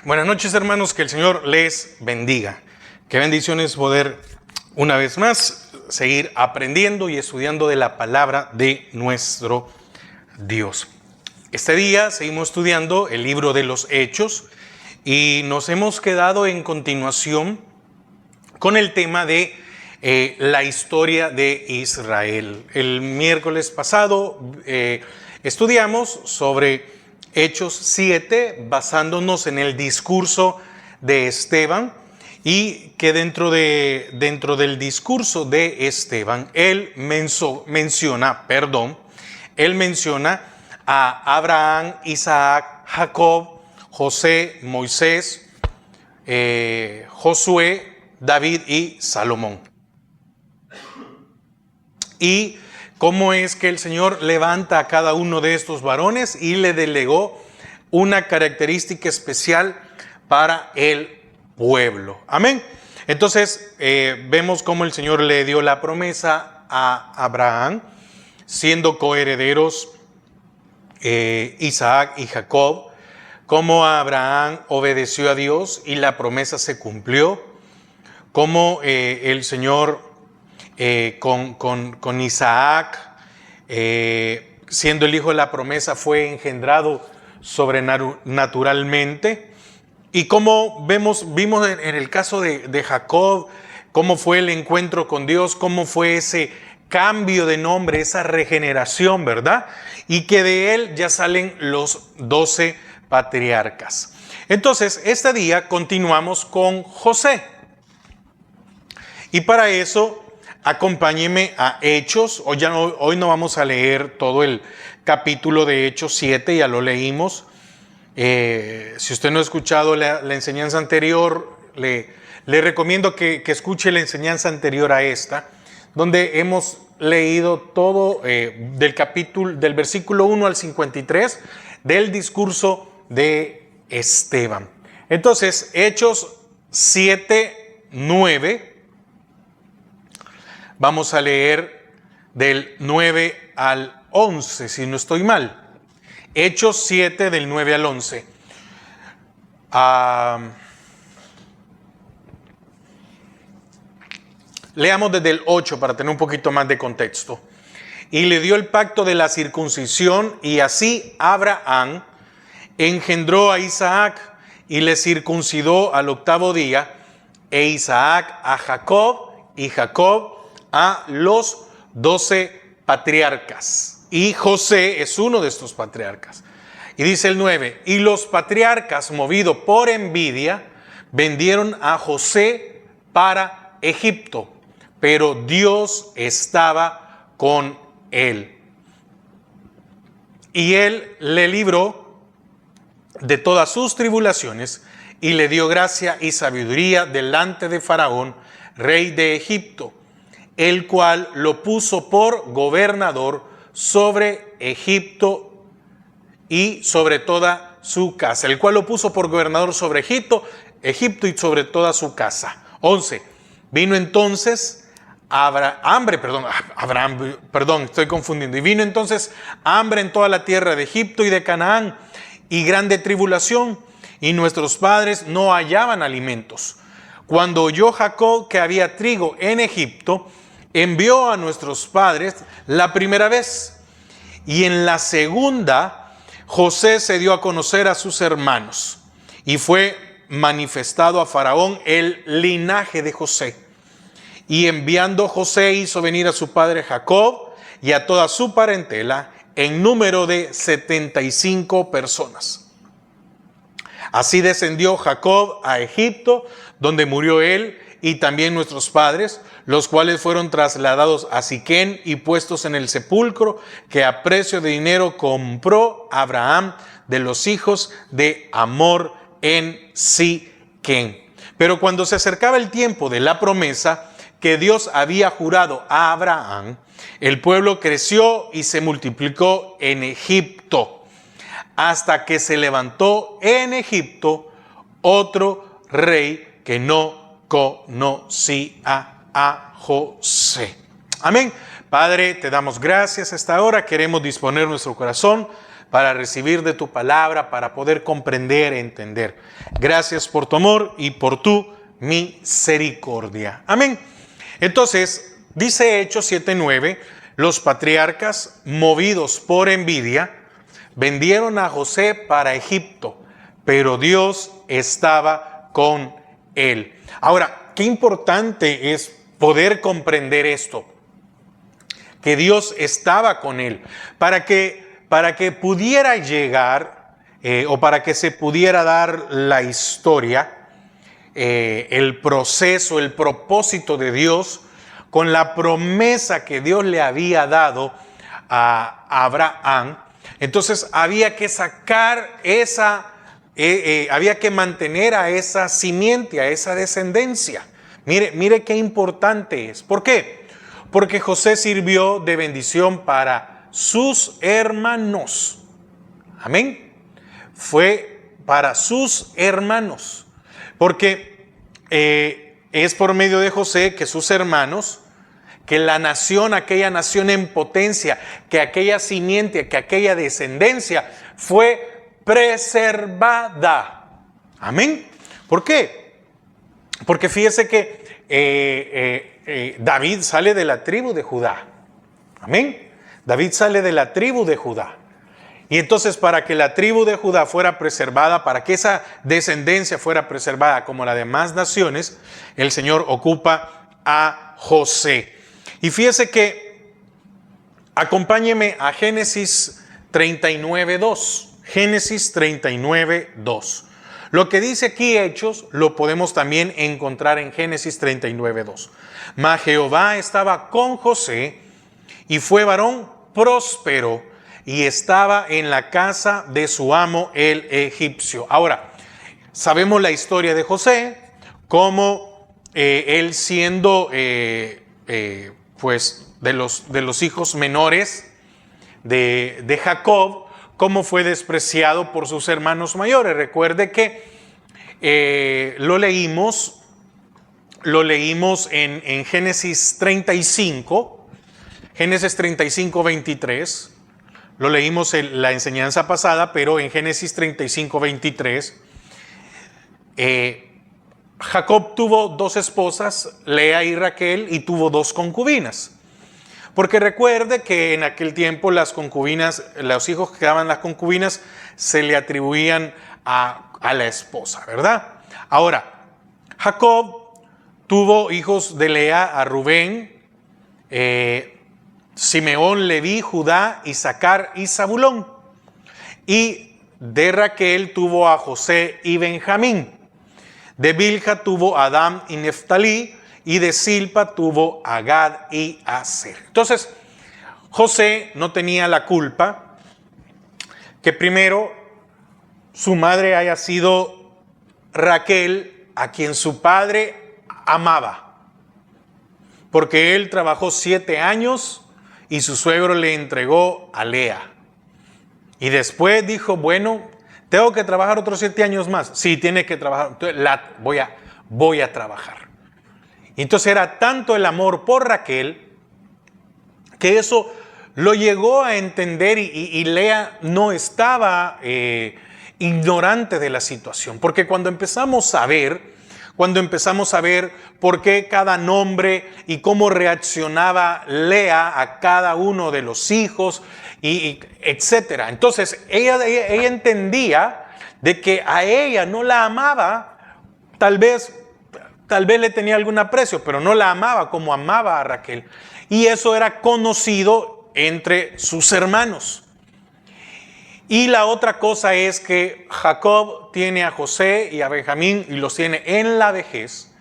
Buenas noches, hermanos, que el Señor les bendiga. Qué bendición es poder una vez más seguir aprendiendo y estudiando de la palabra de nuestro Dios. Este día seguimos estudiando el libro de los Hechos y nos hemos quedado en continuación con el tema de la historia de Israel. El miércoles pasado estudiamos sobre Hechos 7, basándonos en el discurso de Esteban, y que dentro del discurso de Esteban, él menciona a Abraham, Isaac, Jacob, José, Moisés, Josué, David y Salomón. Y cómo es que el Señor levanta a cada uno de estos varones y le delegó una característica especial para el pueblo. Amén. Entonces vemos cómo el Señor le dio la promesa a Abraham, siendo coherederos Isaac y Jacob, cómo Abraham obedeció a Dios y la promesa se cumplió, cómo el Señor con Isaac, siendo el hijo de la promesa, fue engendrado sobrenaturalmente. Y como vimos en el caso de Jacob, cómo fue el encuentro con Dios, cómo fue ese cambio de nombre, esa regeneración, ¿verdad? Y que de él ya salen los 12 patriarcas. Entonces, este día continuamos con José. Y para eso, acompáñeme a Hechos. Hoy no vamos a leer todo el capítulo de Hechos 7, ya lo leímos. Si usted no ha escuchado la enseñanza anterior, le recomiendo que escuche la enseñanza anterior a esta, donde hemos leído todo del versículo 1 al 53 del discurso de Esteban. Entonces, Hechos 7, 9. Vamos a leer del 9 al 11, si no estoy mal. Hechos 7, del 9 al 11. Leamos desde el 8 para tener un poquito más de contexto. Y le dio el pacto de la circuncisión, y así Abraham engendró a Isaac y le circuncidó al 8º día, e Isaac a Jacob, y Jacob a los 12 patriarcas. Y José es uno de estos patriarcas. Y dice el 9, y los patriarcas, movidos por envidia, vendieron a José para Egipto, pero Dios estaba con él. Y él le libró de todas sus tribulaciones y le dio gracia y sabiduría delante de Faraón, rey de Egipto, el cual lo puso por gobernador sobre Egipto y sobre toda su casa. El cual lo puso por gobernador sobre Egipto y sobre toda su casa. 11. Vino entonces Y vino entonces hambre en toda la tierra de Egipto y de Canaán, y grande tribulación, y nuestros padres no hallaban alimentos. Cuando oyó Jacob que había trigo en Egipto, envió a nuestros padres la primera vez, y en la segunda José se dio a conocer a sus hermanos, y fue manifestado a Faraón el linaje de José. Y enviando José hizo venir a su padre Jacob y a toda su parentela, en número de 75 personas. Así descendió Jacob a Egipto, donde murió él y también nuestros padres, los cuales fueron trasladados a Siquén y puestos en el sepulcro que a precio de dinero compró Abraham de los hijos de Hamor en Siquén. Pero cuando se acercaba el tiempo de la promesa que Dios había jurado a Abraham, el pueblo creció y se multiplicó en Egipto, hasta que se levantó en Egipto otro rey que no conocía a José. Amén. Padre, te damos gracias a esta hora. Queremos disponer nuestro corazón para recibir de tu palabra, para poder comprender e entender. Gracias por tu amor y por tu misericordia. Amén. Entonces, dice Hechos 7:9, los patriarcas, movidos por envidia, vendieron a José para Egipto, pero Dios estaba con él. Ahora, qué importante es poder comprender esto, que Dios estaba con él, para que pudiera llegar o para que se pudiera dar la historia, el proceso, el propósito de Dios con la promesa que Dios le había dado a Abraham. Entonces había que sacar había que mantener a esa simiente, a esa descendencia. Mire qué importante es. ¿Por qué? Porque José sirvió de bendición para sus hermanos. Amén. Fue para sus hermanos. Porque es por medio de José que sus hermanos, que la nación, aquella nación en potencia, que aquella simiente, que aquella descendencia fue preservada. Amén. ¿Por qué? Porque fíjese que David sale de la tribu de Judá. Amén. David sale de la tribu de Judá. Y entonces, para que la tribu de Judá fuera preservada, para que esa descendencia fuera preservada como las demás naciones, el Señor ocupa a José. Y fíjese que, acompáñeme a Génesis 39:2. Génesis 39:2. Lo que dice aquí Hechos lo podemos también encontrar en Génesis 39:2. Mas Jehová estaba con José y fue varón próspero y estaba en la casa de su amo el egipcio. Ahora, sabemos la historia de José, cómo él siendo pues de los hijos menores de Jacob, cómo fue despreciado por sus hermanos mayores. Recuerde que lo leímos en Génesis 35, Génesis 35:23. Lo leímos en la enseñanza pasada, pero en Génesis 35:23, Jacob tuvo dos esposas, Lea y Raquel, y tuvo dos concubinas. Porque recuerde que en aquel tiempo las concubinas, los hijos que daban las concubinas, se le atribuían a la esposa, ¿verdad? Ahora, Jacob tuvo hijos de Lea, a Rubén, Simeón, Leví, Judá, Isaacar y Zabulón. Y de Raquel tuvo a José y Benjamín. De Bilha tuvo a Adán y Neftalí. Y de Silpa tuvo a Gad y a Aser. Entonces, José no tenía la culpa que primero su madre haya sido Raquel, a quien su padre amaba. Porque él trabajó 7 años y su suegro le entregó a Lea. Y después dijo, bueno, tengo que trabajar otros 7 años más. Sí, tiene que trabajar. Entonces, voy a trabajar. Y entonces era tanto el amor por Raquel que eso lo llegó a entender y Lea no estaba ignorante de la situación. Porque cuando empezamos a ver por qué cada nombre y cómo reaccionaba Lea a cada uno de los hijos, y etcétera. Entonces ella entendía de que a ella no la amaba, tal vez le tenía algún aprecio, pero no la amaba como amaba a Raquel. Y eso era conocido entre sus hermanos. Y la otra cosa es que Jacob tiene a José y a Benjamín y los tiene en la vejez.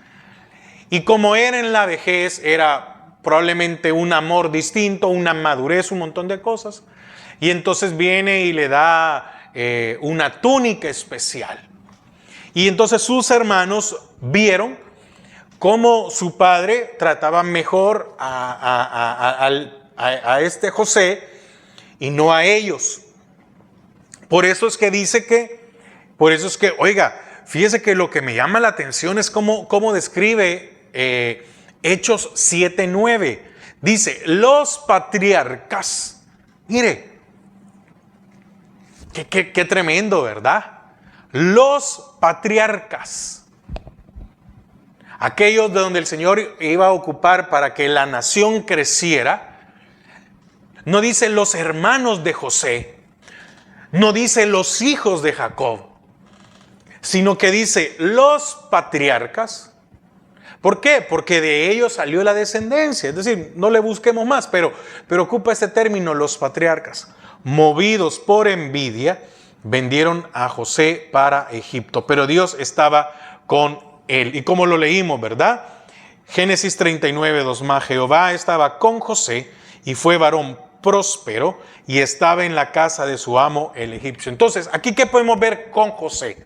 Y como era en la vejez, era probablemente un amor distinto, una madurez, un montón de cosas. Y entonces viene y le da una túnica especial. Y entonces sus hermanos vieron cómo su padre trataba mejor a este José y no a ellos. Por eso es que oiga, fíjese que lo que me llama la atención es cómo describe Hechos 7:9. Dice, los patriarcas. Mire, qué tremendo, ¿verdad? Los patriarcas. Aquellos de donde el Señor iba a ocupar para que la nación creciera. No dice los hermanos de José. No dice los hijos de Jacob. Sino que dice los patriarcas. ¿Por qué? Porque de ellos salió la descendencia. Es decir, no le busquemos más, pero ocupa este término, los patriarcas. Movidos por envidia, vendieron a José para Egipto. Pero Dios estaba con él. Y como lo leímos, ¿verdad? Génesis 39:2, más Jehová estaba con José y fue varón próspero y estaba en la casa de su amo el egipcio. Entonces, aquí ¿qué podemos ver con José?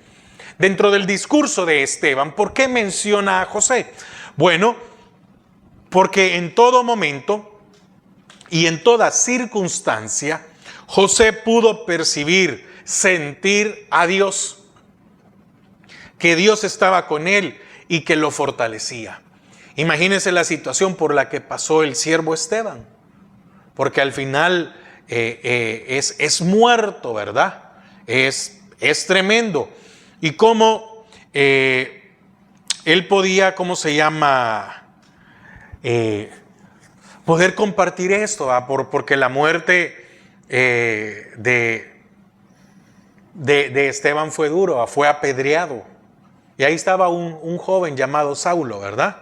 Dentro del discurso de Esteban, ¿por qué menciona a José? Bueno, porque en todo momento y en toda circunstancia, José pudo percibir, sentir a Dios, que Dios estaba con él y que lo fortalecía. Imagínense la situación por la que pasó el siervo Esteban, porque al final es muerto, ¿verdad? Es tremendo. Y cómo él podía, poder compartir esto, porque la muerte de Esteban fue duro, fue apedreado. Y ahí estaba un joven llamado Saulo, ¿verdad?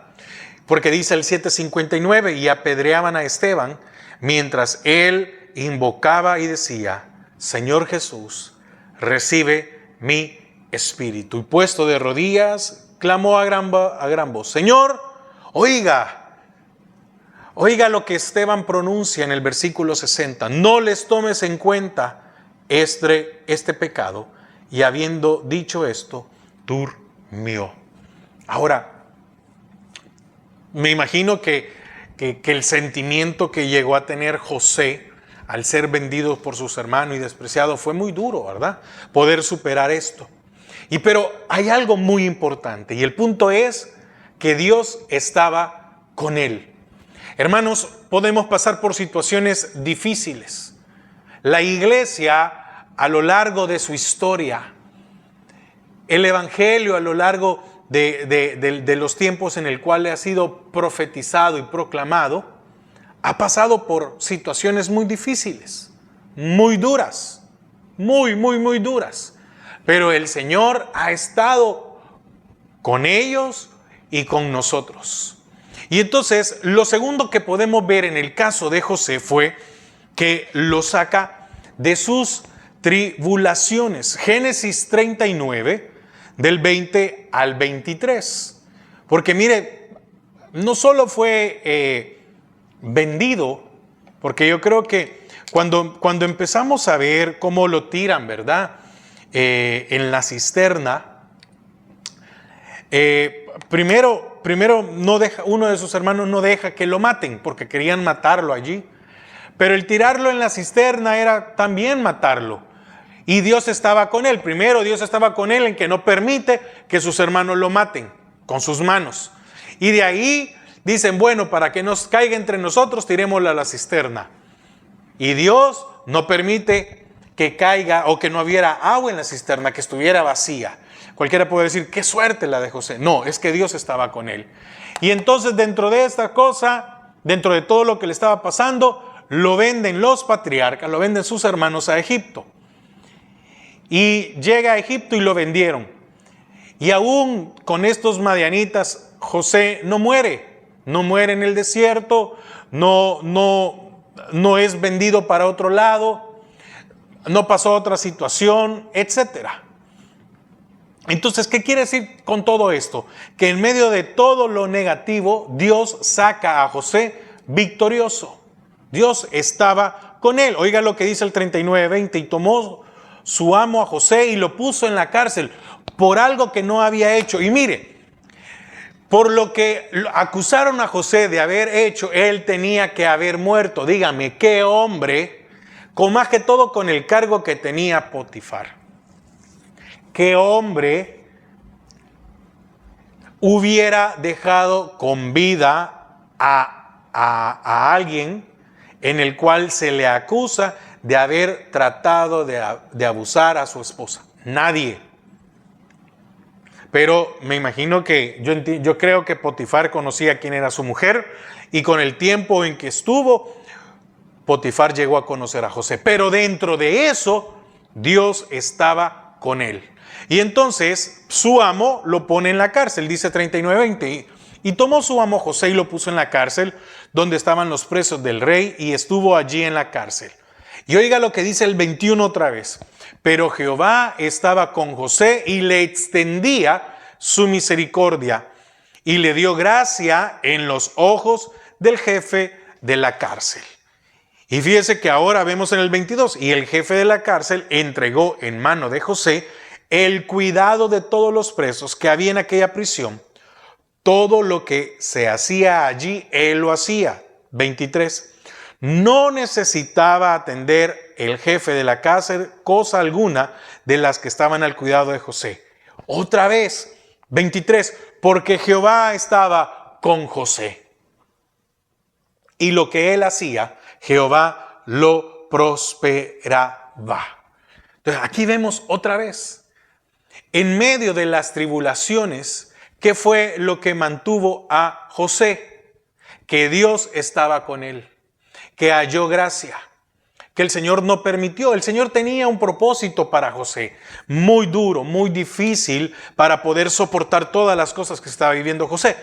Porque dice el 7:59, y apedreaban a Esteban mientras él invocaba y decía, Señor Jesús, recibe mi espíritu. Y puesto de rodillas, clamó a gran voz, Señor, oiga lo que Esteban pronuncia en el versículo 60, no les tomes en cuenta este pecado. Y habiendo dicho esto, durmió. Ahora, me imagino que el sentimiento que llegó a tener José al ser vendido por sus hermanos y despreciado fue muy duro, ¿verdad? Poder superar esto. Pero hay algo muy importante y el punto es que Dios estaba con él. Hermanos, podemos pasar por situaciones difíciles. La iglesia a lo largo de su historia, el evangelio a lo largo de los tiempos en el cual ha sido profetizado y proclamado, ha pasado por situaciones muy difíciles, muy duras, muy duras. Pero el Señor ha estado con ellos y con nosotros. Y entonces, lo segundo que podemos ver en el caso de José fue que lo saca de sus tribulaciones. Génesis 39, del 20 al 23. Porque mire, no solo fue vendido, porque yo creo que cuando empezamos a ver cómo lo tiran, ¿verdad? En la cisterna, primero uno de sus hermanos no deja que lo maten porque querían matarlo allí, pero el tirarlo en la cisterna era también matarlo, y Dios estaba con él. Primero Dios estaba con él en que no permite que sus hermanos lo maten con sus manos, y de ahí dicen, bueno, para que nos caiga entre nosotros, tirémosla a la cisterna, y Dios no permite que caiga o que no hubiera agua en la cisterna, que estuviera vacía. Cualquiera puede decir, qué suerte la de José. No, es que Dios estaba con él. Y entonces dentro de esta cosa, dentro de todo lo que le estaba pasando, lo venden los patriarcas, lo venden sus hermanos a Egipto. Y llega a Egipto y lo vendieron. Y aún con estos madianitas, José no muere en el desierto, no es vendido para otro lado, no pasó otra situación, etcétera. Entonces, ¿qué quiere decir con todo esto? Que en medio de todo lo negativo, Dios saca a José victorioso. Dios estaba con él. Oiga lo que dice el 39:20, y tomó su amo a José y lo puso en la cárcel por algo que no había hecho. Y mire, por lo que acusaron a José de haber hecho, él tenía que haber muerto. Dígame, ¿qué hombre? Con más que todo con el cargo que tenía Potifar, ¿qué hombre hubiera dejado con vida a alguien en el cual se le acusa de haber tratado de abusar a su esposa. Nadie. Pero me imagino que yo creo que Potifar conocía quién era su mujer, y con el tiempo en que estuvo, Potifar llegó a conocer a José. Pero dentro de eso, Dios estaba con él. Y entonces su amo lo pone en la cárcel, dice 39:20. Y tomó su amo José y lo puso en la cárcel, donde estaban los presos del rey, y estuvo allí en la cárcel. Y oiga lo que dice el 21 otra vez. Pero Jehová estaba con José y le extendía su misericordia, y le dio gracia en los ojos del jefe de la cárcel. Y fíjese que ahora vemos en el 22, y el jefe de la cárcel entregó en mano de José el cuidado de todos los presos que había en aquella prisión. Todo lo que se hacía allí, él lo hacía. 23. No necesitaba atender el jefe de la cárcel cosa alguna de las que estaban al cuidado de José. Otra vez, 23. Porque Jehová estaba con José. Y lo que él hacía, Jehová lo prosperaba. Entonces aquí vemos otra vez, en medio de las tribulaciones, ¿qué fue lo que mantuvo a José? Que Dios estaba con él, que halló gracia, que el Señor no permitió. El Señor tenía un propósito para José, muy duro, muy difícil para poder soportar todas las cosas que estaba viviendo José.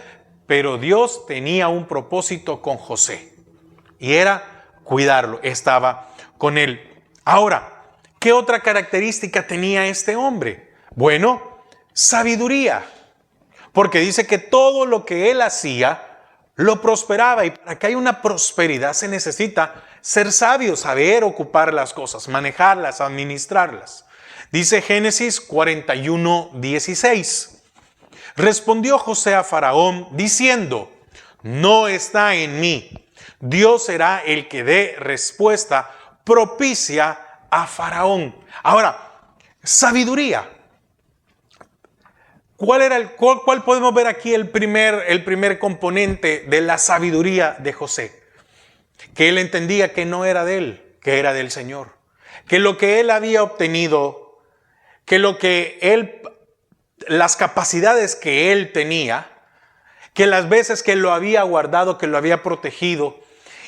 Pero Dios tenía un propósito con José, y era cuidarlo, estaba con él. Ahora, ¿qué otra característica tenía este hombre? Bueno, sabiduría. Porque dice que todo lo que él hacía lo prosperaba, y para que haya una prosperidad se necesita ser sabio, saber ocupar las cosas, manejarlas, administrarlas. Dice Génesis 41:16. Respondió José a Faraón diciendo: no está en mí. Dios será el que dé respuesta propicia a Faraón. Ahora, sabiduría. ¿Cuál podemos ver aquí el primer componente de la sabiduría de José? Que él entendía que no era de él, que era del Señor. Que lo que él había obtenido, las capacidades que él tenía, que las veces que lo había guardado, que lo había protegido,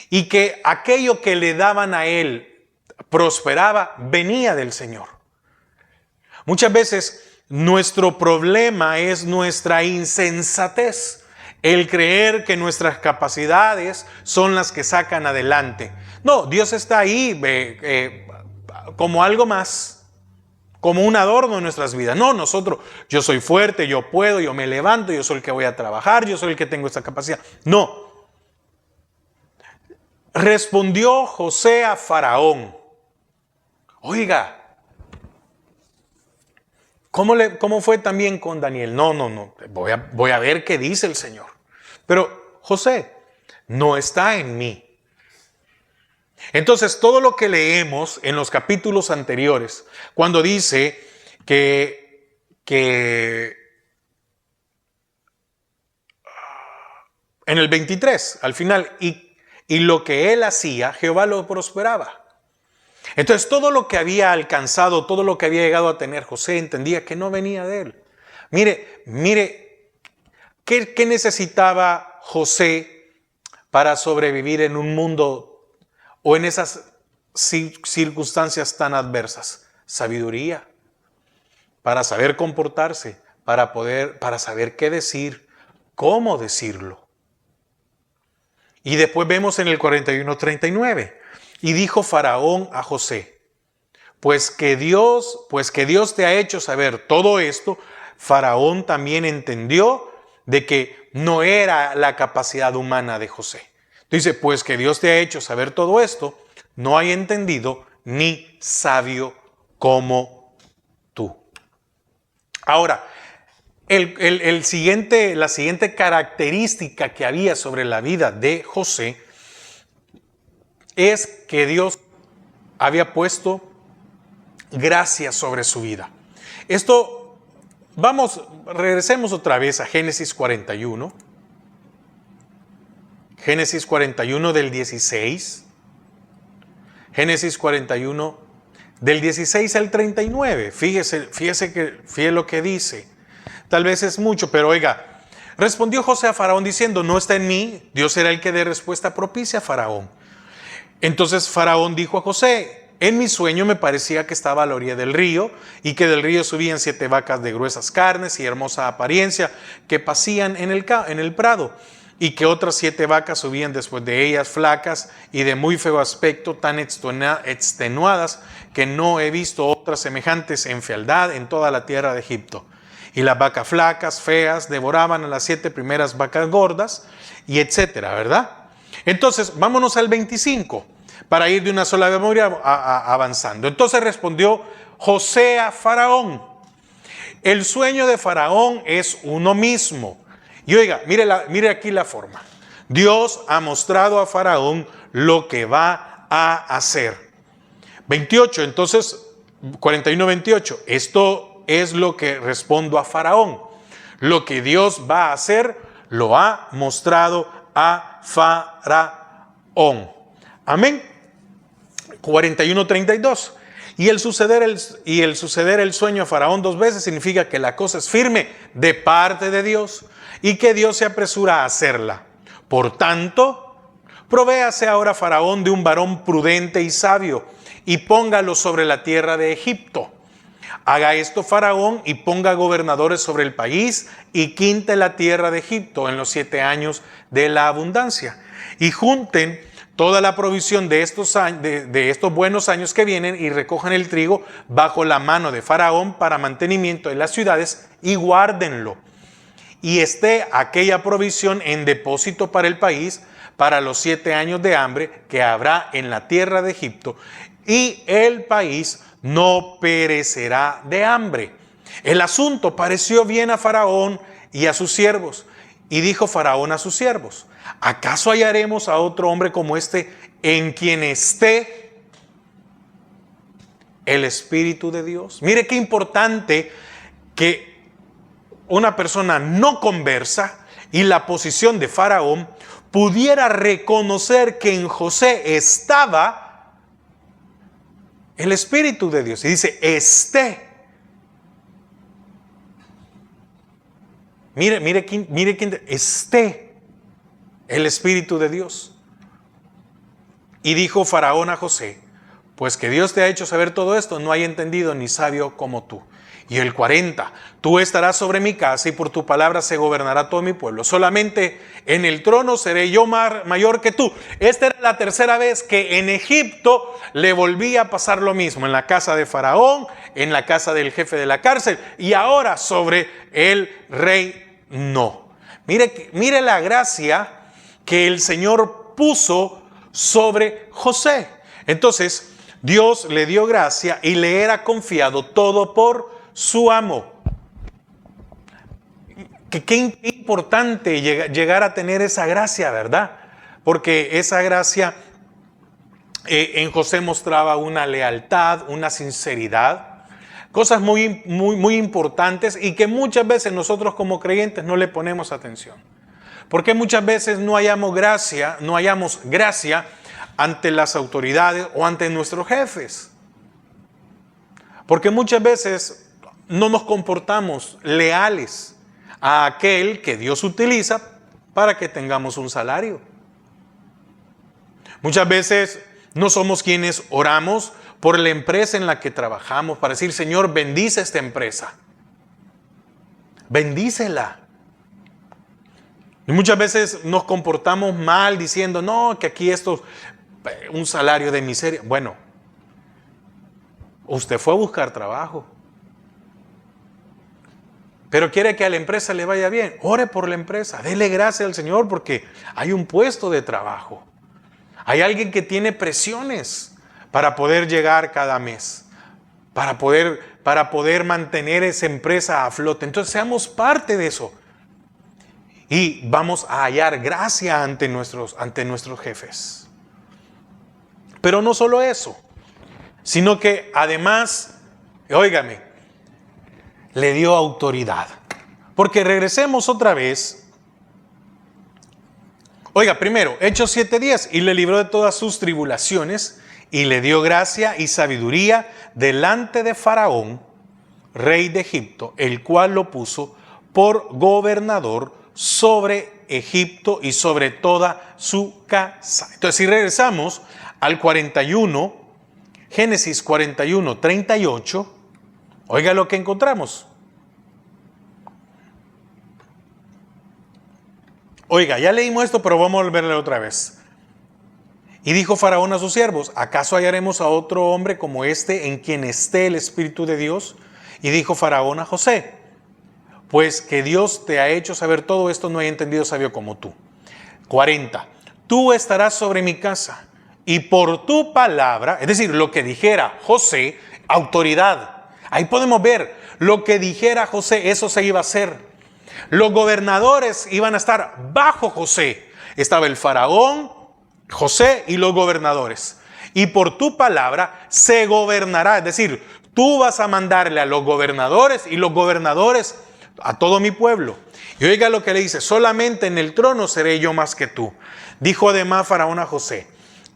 y que aquello que le daban a él prosperaba, venía del Señor. Muchas veces nuestro problema es nuestra insensatez, el creer que nuestras capacidades son las que sacan adelante. No, Dios está ahí como algo más, como un adorno en nuestras vidas. No, yo soy fuerte, yo puedo, yo me levanto, yo soy el que voy a trabajar, yo soy el que tengo esta capacidad. No. Respondió José a Faraón. Oiga, ¿cómo fue también con Daniel? No. Voy a ver qué dice el Señor. Pero José, no está en mí. Entonces, todo lo que leemos en los capítulos anteriores, cuando dice que en el 23, al final, y lo que él hacía, Jehová lo prosperaba. Entonces, todo lo que había alcanzado, todo lo que había llegado a tener José, entendía que no venía de él. Mire, ¿qué necesitaba José para sobrevivir en un mundo o en esas circunstancias tan adversas? Sabiduría, para saber comportarse, para saber qué decir, cómo decirlo. Y después vemos en el 41:39. Y dijo Faraón a José: pues que Dios te ha hecho saber todo esto. Faraón también entendió de que no era la capacidad humana de José. Dice: pues que Dios te ha hecho saber todo esto, no hay entendido ni sabio como tú. Ahora, la siguiente característica que había sobre la vida de José es que Dios había puesto gracia sobre su vida. Regresemos otra vez a Génesis 41. Génesis 41 del 16. Génesis 41 del 16 al 39. Fíjese lo que dice. Tal vez es mucho, pero oiga. Respondió José a Faraón diciendo, no está en mí, Dios será el que dé respuesta propicia a Faraón. Entonces Faraón dijo a José, en mi sueño me parecía que estaba a la orilla del río y que del río subían 7 vacas de gruesas carnes y hermosa apariencia que pasían en el prado, y que otras 7 vacas subían después de ellas flacas y de muy feo aspecto, tan extenuadas que no he visto otras semejantes en fealdad en toda la tierra de Egipto. Y las vacas flacas, feas, devoraban a las 7 primeras vacas gordas, y etcétera, ¿verdad? Entonces, vámonos al 25, para ir de una sola memoria avanzando. Entonces respondió José a Faraón. El sueño de Faraón es uno mismo. Y oiga, mire aquí la forma. Dios ha mostrado a Faraón lo que va a hacer. 28, entonces, 41-28. Esto es lo que respondo a Faraón. Lo que Dios va a hacer, lo ha mostrado a Faraón. Amén. 41-32. Y el suceder el sueño a Faraón 2 veces significa que la cosa es firme de parte de Dios y que Dios se apresura a hacerla. Por tanto, provéase ahora Faraón de un varón prudente y sabio y póngalo sobre la tierra de Egipto. Haga esto Faraón y ponga gobernadores sobre el país y quinte la tierra de Egipto en los 7 años de la abundancia. Y junten toda la provisión de estos buenos años que vienen y recojan el trigo bajo la mano de Faraón para mantenimiento de las ciudades y guárdenlo. Y esté aquella provisión en depósito para el país para los 7 años de hambre que habrá en la tierra de Egipto, y el país no perecerá de hambre. El asunto pareció bien a Faraón y a sus siervos. Y dijo Faraón a sus siervos, ¿acaso hallaremos a otro hombre como este en quien esté el Espíritu de Dios? Mire qué importante que una persona no conversa y la posición de Faraón pudiera reconocer que en José estaba el Espíritu de Dios. Y dice, Mire quién esté el Espíritu de Dios. Y dijo Faraón a José, pues que Dios te ha hecho saber todo esto, no hay entendido ni sabio como tú. Y el 40, tú estarás sobre mi casa y por tu palabra se gobernará todo mi pueblo. Solamente en el trono seré yo mayor que tú. Esta era la 3ª vez que en Egipto le volvía a pasar lo mismo. En la casa de Faraón, en la casa del jefe de la cárcel y ahora sobre el rey no. Mire la gracia que el Señor puso sobre José. Entonces, Dios le dio gracia y le era confiado todo por su amo. Qué importante llegar a tener esa gracia, ¿verdad? Porque esa gracia en José mostraba una lealtad, una sinceridad, cosas muy importantes y que muchas veces nosotros como creyentes no le ponemos atención. Porque muchas veces no hallamos gracia ante las autoridades o ante nuestros jefes. Porque muchas veces no nos comportamos leales a aquel que Dios utiliza para que tengamos un salario. Muchas veces no somos quienes oramos por la empresa en la que trabajamos para decir, Señor, bendice esta empresa. Bendícela. Y muchas veces nos comportamos mal diciendo, no, que aquí esto es un salario de miseria. Bueno, usted fue a buscar trabajo. Pero quiere que a la empresa le vaya bien. Ore por la empresa. Dele gracias al Señor porque hay un puesto de trabajo. Hay alguien que tiene presiones para poder llegar cada mes. Para poder mantener esa empresa a flote. Entonces seamos parte de eso. Y vamos a hallar gracia ante nuestros jefes. Pero no solo eso. Sino que además, óigame, le dio autoridad. Porque regresemos otra vez Oiga, primero, Hechos 7:10, y le libró de todas sus tribulaciones, y le dio gracia y sabiduría delante de Faraón, rey de Egipto, el cual lo puso por gobernador sobre Egipto y sobre toda su casa. Entonces, si regresamos al 41, Génesis 41:38, oiga lo que encontramos. Oiga, ya leímos esto, pero vamos a volverle otra vez. Y dijo Faraón a sus siervos: ¿acaso hallaremos a otro hombre como este en quien esté el Espíritu de Dios? Y dijo Faraón a José: pues que Dios te ha hecho saber todo esto, no hay entendido sabio como tú. 40. Tú estarás sobre mi casa, y por tu palabra, es decir, lo que dijera José, autoridad. Ahí podemos ver, lo que dijera José, eso se iba a hacer. Los gobernadores iban a estar bajo José. Estaba el faraón, José y los gobernadores. Y por tu palabra se gobernará. Es decir, tú vas a mandarle a los gobernadores y los gobernadores a todo mi pueblo. Y oiga lo que le dice: solamente en el trono seré yo más que tú. Dijo además Faraón a José: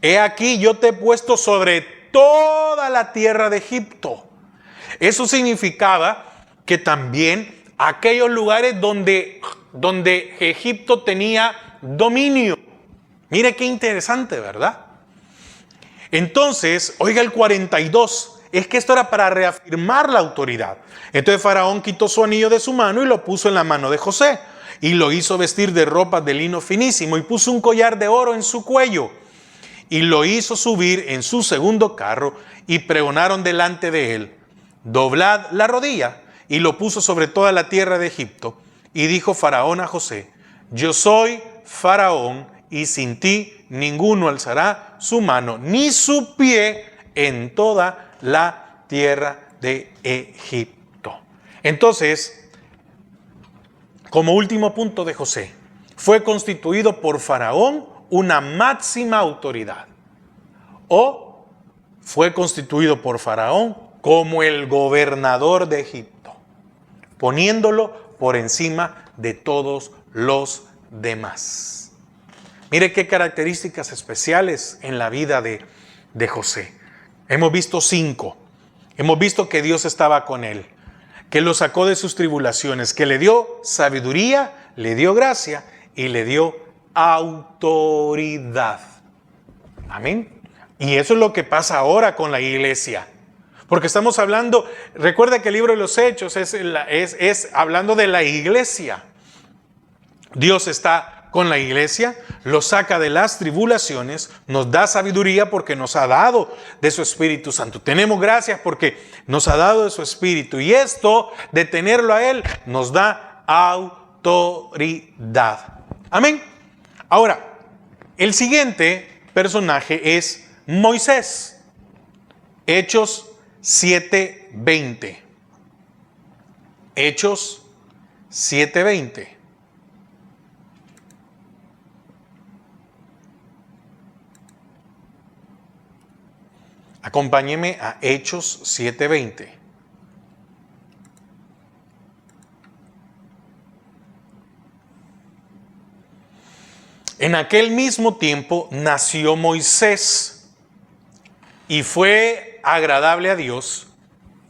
he aquí yo te he puesto sobre toda la tierra de Egipto. Eso significaba que también aquellos lugares donde Egipto tenía dominio. Mire qué interesante, ¿verdad? Entonces, oiga el 42, es que esto era para reafirmar la autoridad. Entonces Faraón quitó su anillo de su mano y lo puso en la mano de José, y lo hizo vestir de ropas de lino finísimo, y puso un collar de oro en su cuello, y lo hizo subir en su segundo carro, y pregonaron delante de él: doblad la rodilla. Y lo puso sobre toda la tierra de Egipto. Y dijo Faraón a José: yo soy Faraón, y sin ti ninguno alzará su mano ni su pie en toda la tierra de Egipto. Entonces, como último punto de José, fue constituido por Faraón una máxima autoridad, o fue constituido por Faraón como el gobernador de Egipto, poniéndolo por encima de todos los demás. Mire qué características especiales en la vida de José. Hemos visto 5. Hemos visto que Dios estaba con él, que lo sacó de sus tribulaciones, que le dio sabiduría, le dio gracia y le dio autoridad. Amén. Y eso es lo que pasa ahora con la iglesia. Porque estamos hablando, recuerda que el libro de los Hechos es hablando de la iglesia. Dios está con la iglesia, lo saca de las tribulaciones, nos da sabiduría porque nos ha dado de su Espíritu Santo. Tenemos gracias porque nos ha dado de su Espíritu. Y esto, de tenerlo a Él, nos da autoridad. Amén. Ahora, el siguiente personaje es Moisés. Hechos 7:20. Hechos 7:20. Acompáñeme a Hechos 7:20. En aquel mismo tiempo nació Moisés y fue agradable a Dios,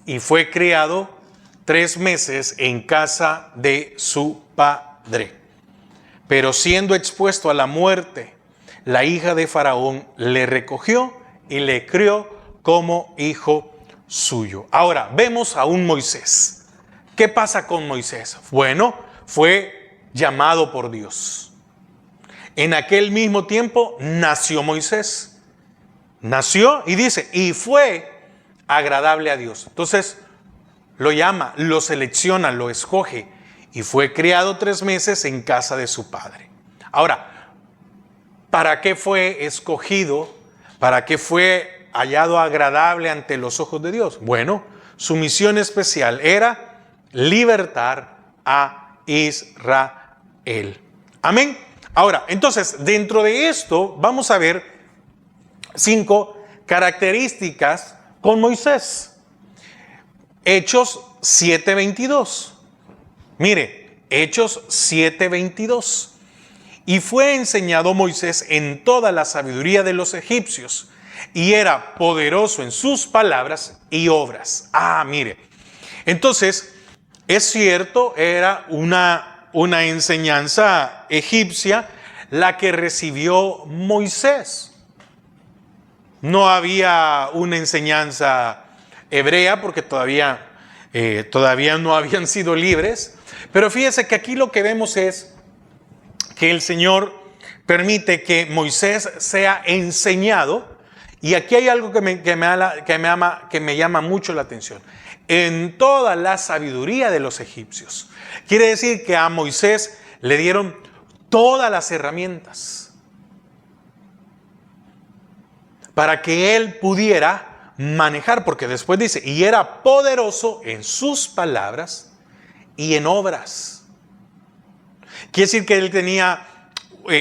y fue criado 3 meses en casa de su padre. Pero siendo expuesto a la muerte, la hija de Faraón le recogió y le crió como hijo suyo. Ahora, vemos a un Moisés. ¿Qué pasa con Moisés? Bueno, fue llamado por Dios. En aquel mismo tiempo nació Moisés. Nació y dice, y fue agradable a Dios. Entonces, lo llama, lo selecciona, lo escoge. Y fue criado 3 meses en casa de su padre. Ahora, ¿para qué fue escogido? ¿Para qué fue hallado agradable ante los ojos de Dios? Bueno, su misión especial era libertar a Israel. Amén. Ahora, entonces, dentro de esto vamos a ver 5 características con Moisés. Hechos 7:22. Mire, Hechos 7:22. y fue enseñado Moisés en toda la sabiduría de los egipcios, y era poderoso en sus palabras y obras. Mire, entonces, es cierto, era una enseñanza egipcia la que recibió Moisés. No había una enseñanza hebrea porque todavía no habían sido libres. Pero fíjese que aquí lo que vemos es que el Señor permite que Moisés sea enseñado. Y aquí hay algo que me llama mucho la atención. En toda la sabiduría de los egipcios. Quiere decir que a Moisés le dieron todas las herramientas para que él pudiera manejar, porque después dice, y era poderoso en sus palabras y en obras. Quiere decir que él tenía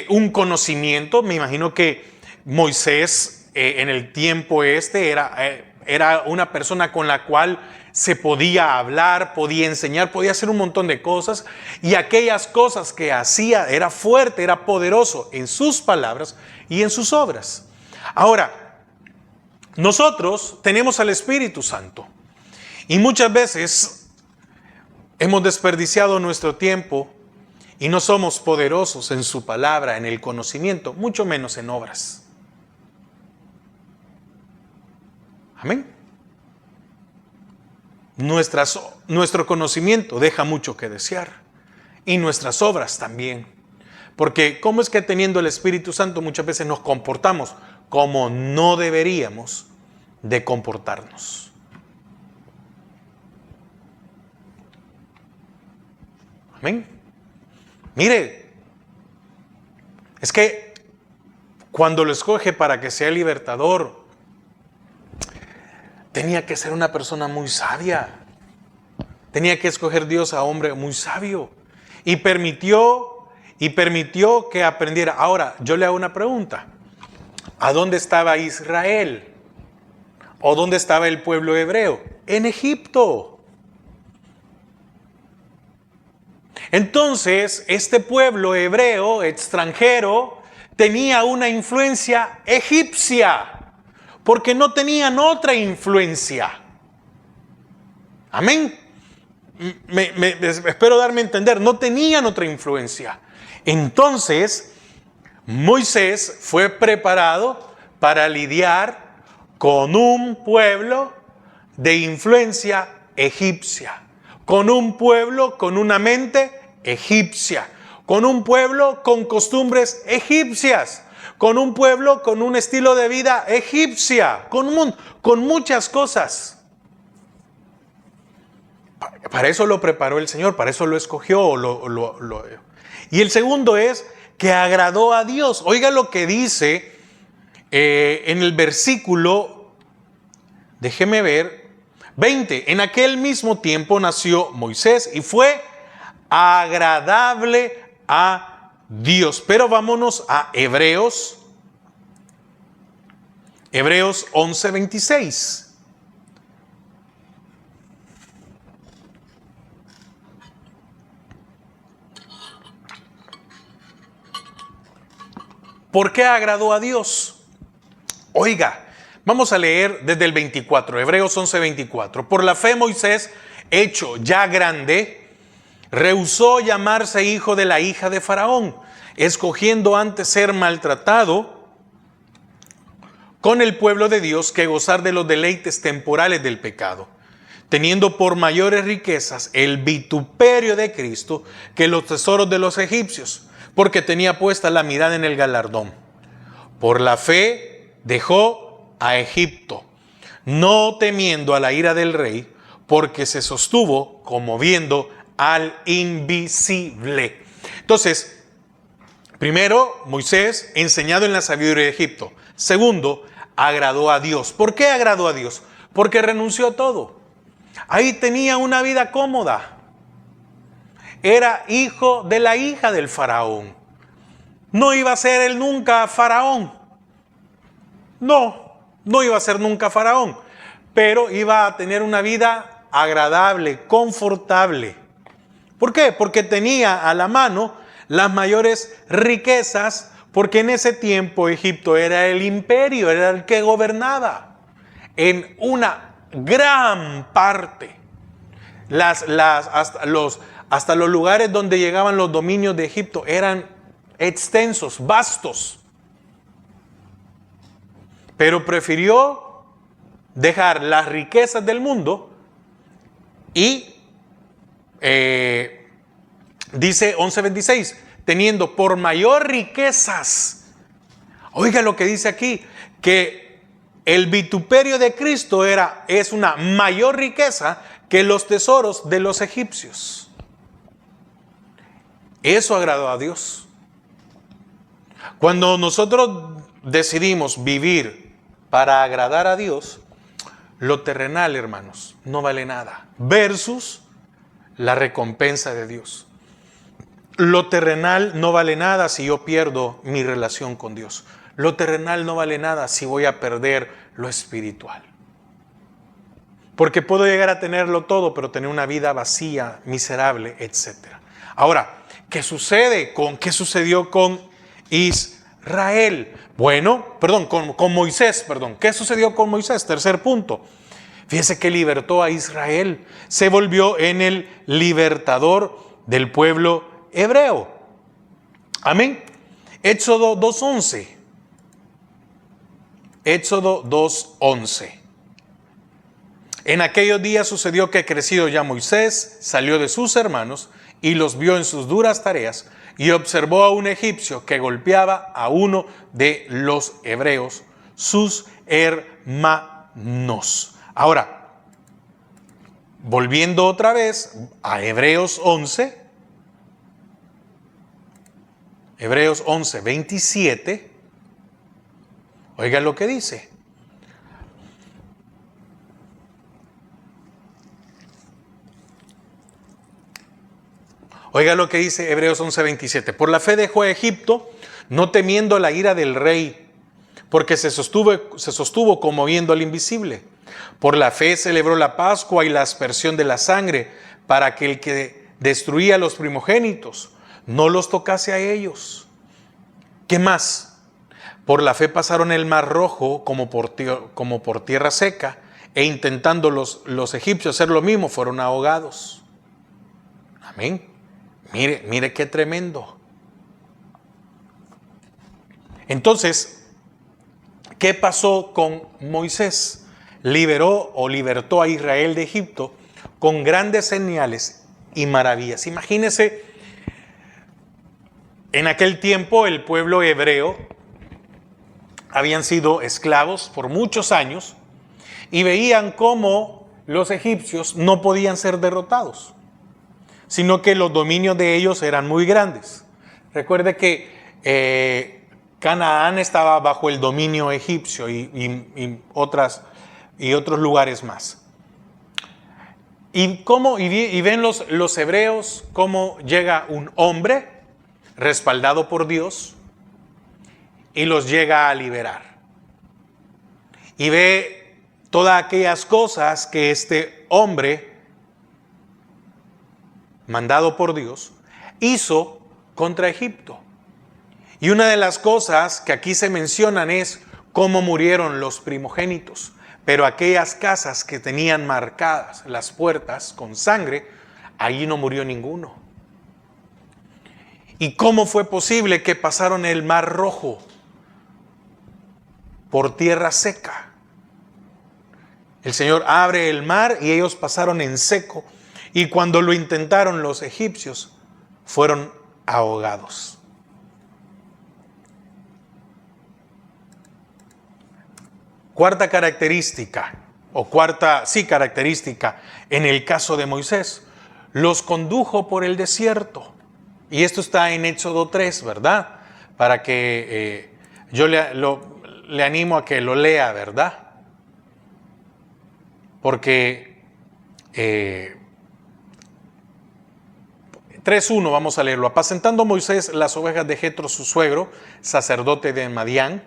un conocimiento. Me imagino que Moisés en el tiempo era una persona con la cual se podía hablar, podía enseñar, podía hacer un montón de cosas, y aquellas cosas que hacía era fuerte, era poderoso en sus palabras y en sus obras. Ahora, nosotros tenemos al Espíritu Santo y muchas veces hemos desperdiciado nuestro tiempo y no somos poderosos en su palabra, en el conocimiento, mucho menos en obras. Amén. Nuestro conocimiento deja mucho que desear y nuestras obras también. Porque ¿cómo es que teniendo el Espíritu Santo muchas veces nos comportamos como no deberíamos de comportarnos? Amén. Mire, es que cuando lo escoge para que sea libertador, tenía que ser una persona muy sabia. Tenía que escoger Dios a hombre muy sabio. Y permitió que aprendiera. Ahora, yo le hago una pregunta. ¿A dónde estaba Israel? ¿O dónde estaba el pueblo hebreo? En Egipto. Entonces, este pueblo hebreo, extranjero, tenía una influencia egipcia. Porque no tenían otra influencia. Amén. Espero darme a entender. No tenían otra influencia. Entonces, Moisés fue preparado para lidiar con un pueblo de influencia egipcia. Con un pueblo con una mente egipcia. Con un pueblo con costumbres egipcias. Con un pueblo con un estilo de vida egipcia, con muchas cosas. Para eso lo preparó el Señor, para eso lo escogió. Y el segundo es que agradó a Dios. Oiga lo que dice en el versículo, déjeme ver, 20. En aquel mismo tiempo nació Moisés y fue agradable a Dios. Pero vámonos a Hebreos 11:26. ¿Por qué agradó a Dios? Oiga, vamos a leer desde el 24, Hebreos 11:24. Por la fe Moisés, hecho ya grande, rehusó llamarse hijo de la hija de Faraón, escogiendo antes ser maltratado con el pueblo de Dios que gozar de los deleites temporales del pecado, teniendo por mayores riquezas el vituperio de Cristo que los tesoros de los egipcios, porque tenía puesta la mirada en el galardón. Por la fe dejó a Egipto, no temiendo a la ira del rey, porque se sostuvo como viendo al invisible. Entonces, primero, Moisés enseñado en la sabiduría de Egipto. Segundo, agradó a Dios. ¿Por qué agradó a Dios? Porque renunció a todo. Ahí tenía una vida cómoda. Era hijo de la hija del faraón. No iba a ser él nunca faraón. No iba a ser nunca faraón. Pero iba a tener una vida agradable, confortable. ¿Por qué? Porque tenía a la mano las mayores riquezas, porque en ese tiempo Egipto era el imperio, era el que gobernaba en una gran parte. Hasta los lugares donde llegaban los dominios de Egipto eran extensos, vastos. Pero prefirió dejar las riquezas del mundo y dice 11:26, teniendo por mayor riquezas. Oiga lo que dice aquí, que el vituperio de Cristo es una mayor riqueza que los tesoros de los egipcios. Eso agradó a Dios. Cuando nosotros decidimos vivir para agradar a Dios, lo terrenal, hermanos, no vale nada, versus la recompensa de Dios. Lo terrenal no vale nada si yo pierdo mi relación con Dios. Lo terrenal no vale nada si voy a perder lo espiritual. Porque puedo llegar a tenerlo todo, pero tener una vida vacía, miserable, etc. Ahora, ¿qué sucedió con Israel? Bueno, con Moisés, ¿Qué sucedió con Moisés? Tercer punto. Fíjese que libertó a Israel. Se volvió en el libertador del pueblo hebreo. Amén. Éxodo 2:11. Éxodo 2:11. En aquellos días sucedió que, crecido ya Moisés, salió de sus hermanos y los vio en sus duras tareas, y observó a un egipcio que golpeaba a uno de los hebreos, sus hermanos. Ahora, volviendo otra vez a Hebreos 11, Hebreos 11:27, oiga lo que dice. Oiga lo que dice Hebreos 11:27. Por la fe dejó a Egipto, no temiendo la ira del rey, porque se sostuvo como viendo al invisible. Por la fe celebró la Pascua y la aspersión de la sangre, para que el que destruía a los primogénitos no los tocase a ellos. ¿Qué más? Por la fe pasaron el mar Rojo como por tierra seca, e intentando los egipcios hacer lo mismo, fueron ahogados. Amén. Mire qué tremendo. Entonces, ¿qué pasó con Moisés? Libertó a Israel de Egipto con grandes señales y maravillas. Imagínense, en aquel tiempo el pueblo hebreo habían sido esclavos por muchos años y veían cómo los egipcios no podían ser derrotados, sino que los dominios de ellos eran muy grandes. Recuerde que Canaán estaba bajo el dominio egipcio y otros lugares más. Y ven los hebreos cómo llega un hombre respaldado por Dios y los llega a liberar. Y ve todas aquellas cosas que este hombre, mandado por Dios, hizo contra Egipto. Y una de las cosas que aquí se mencionan es cómo murieron los primogénitos. Pero aquellas casas que tenían marcadas las puertas con sangre, allí no murió ninguno. ¿Y cómo fue posible que pasaron el mar Rojo por tierra seca? El Señor abre el mar y ellos pasaron en seco. Y cuando lo intentaron los egipcios, fueron ahogados. Cuarta característica en el caso de Moisés, los condujo por el desierto. Y esto está en Éxodo 3, ¿verdad? Para que yo le animo a que lo lea, ¿verdad? Porque 3:1, vamos a leerlo. Apacentando Moisés las ovejas de Jetro, su suegro, sacerdote de Madián,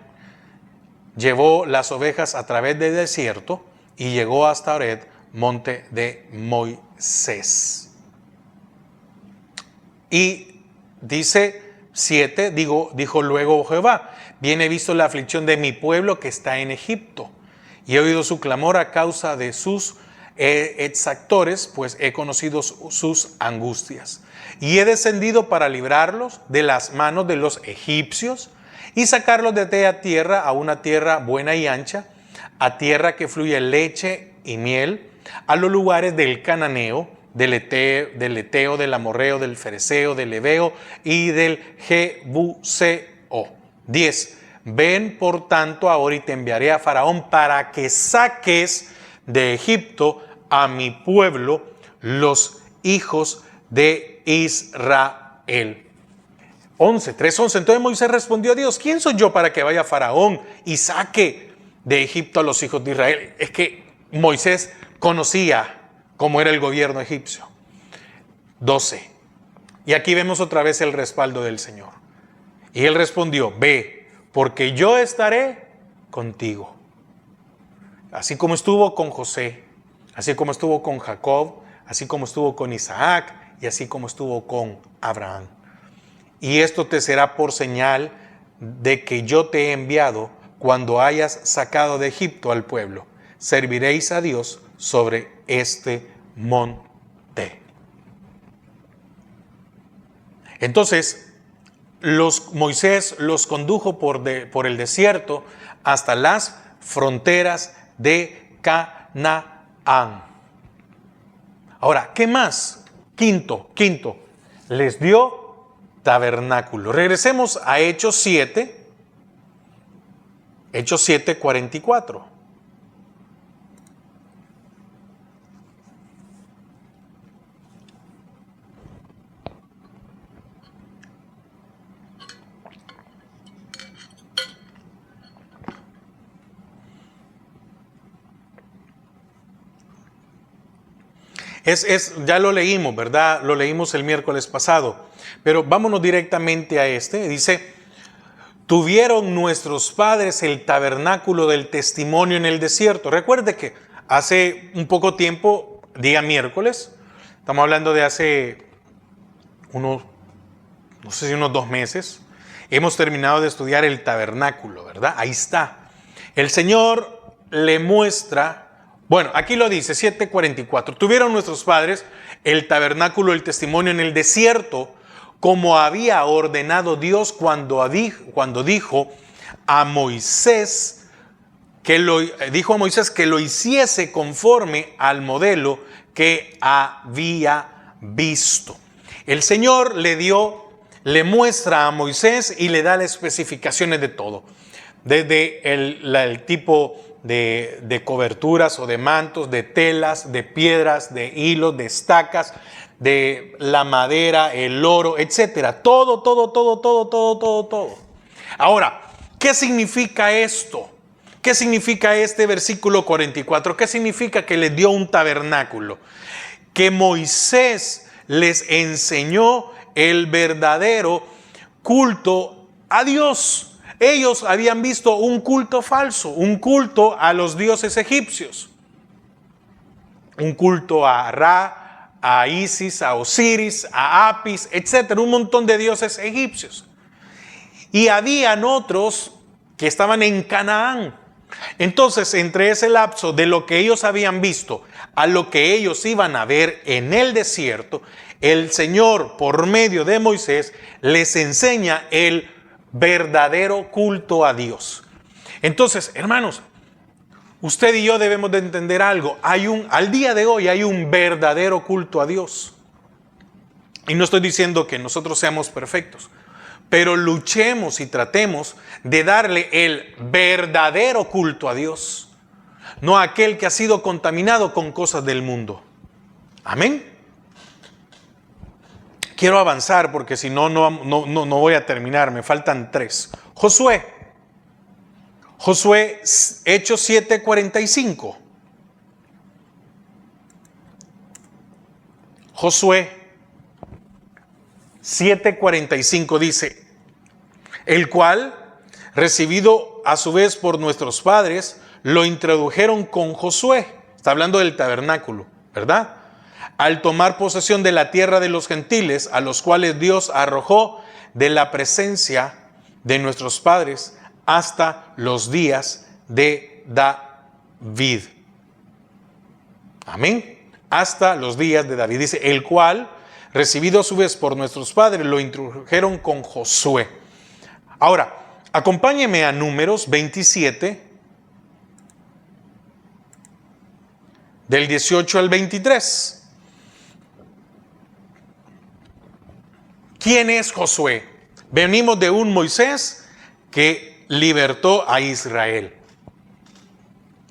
llevó las ovejas a través del desierto y llegó hasta Horeb, monte de Moisés. Y dice 7, dijo luego Jehová, bien he visto la aflicción de mi pueblo que está en Egipto, y he oído su clamor a causa de sus exactores, pues he conocido sus angustias. Y he descendido para librarlos de las manos de los egipcios y sacarlos de aquella tierra a una tierra buena y ancha, a tierra que fluye leche y miel, a los lugares del cananeo, del eteo, del amorreo, del fereceo, del heveo y del jebuseo. 10. Ven por tanto ahora y te enviaré a Faraón para que saques de Egipto a mi pueblo, los hijos de Israel. 3:11. Entonces Moisés respondió a Dios, ¿quién soy yo para que vaya a Faraón y saque de Egipto a los hijos de Israel? Es que Moisés conocía cómo era el gobierno egipcio. 12. Y aquí vemos otra vez el respaldo del Señor. Y él respondió, ve, porque yo estaré contigo. Así como estuvo con José, así como estuvo con Jacob, así como estuvo con Isaac y así como estuvo con Abraham. Y esto te será por señal de que yo te he enviado cuando hayas sacado de Egipto al pueblo. Serviréis a Dios sobre este monte. Entonces, Moisés los condujo por el desierto hasta las fronteras de Canaán. Ahora, ¿qué más? Quinto, les dio tabernáculo. Regresemos a Hechos 7, 44. Ya lo leímos, ¿verdad? Lo leímos el miércoles pasado. Pero vámonos directamente a este. Dice, tuvieron nuestros padres el tabernáculo del testimonio en el desierto. Recuerde que hace un poco tiempo, día miércoles, estamos hablando de hace unos 2 meses, hemos terminado de estudiar el tabernáculo, ¿verdad? Ahí está. El Señor le muestra. Bueno, aquí lo dice, 7:44. Tuvieron nuestros padres el tabernáculo del testimonio en el desierto, como había ordenado Dios cuando dijo a Moisés que lo hiciese conforme al modelo que había visto. El Señor le muestra a Moisés y le da las especificaciones de todo, desde el tipo de coberturas o de mantos, de telas, de piedras, de hilos, de estacas, de la madera, el oro, etcétera. Todo. Ahora, ¿qué significa esto? ¿Qué significa este versículo 44? ¿Qué significa que les dio un tabernáculo? Que Moisés les enseñó el verdadero culto a Dios. Ellos habían visto un culto falso, un culto a los dioses egipcios, un culto a Ra, a Isis, a Osiris, a Apis, etcétera, un montón de dioses egipcios. Y habían otros que estaban en Canaán. Entonces, entre ese lapso de lo que ellos habían visto a lo que ellos iban a ver en el desierto, el Señor, por medio de Moisés, les enseña el verdadero culto a Dios. Entonces, hermanos, usted y yo debemos de entender algo. Al día de hoy hay un verdadero culto a Dios. Y no estoy diciendo que nosotros seamos perfectos, pero luchemos y tratemos de darle el verdadero culto a Dios, no a aquel que ha sido contaminado con cosas del mundo. Amén. Quiero avanzar porque si no voy a terminar. Me faltan 3. Josué, Hechos 7:45. Josué 7:45 dice, el cual, recibido a su vez por nuestros padres, lo introdujeron con Josué. Está hablando del tabernáculo, ¿verdad? al tomar posesión de la tierra de los gentiles, a los cuales Dios arrojó de la presencia de nuestros padres hasta los días de David. Amén. Hasta los días de David. Dice, el cual, recibido a su vez por nuestros padres, lo introdujeron con Josué. Ahora, acompáñeme a Números 27, del 18 al 23. ¿Quién es Josué? Venimos de un Moisés que libertó a Israel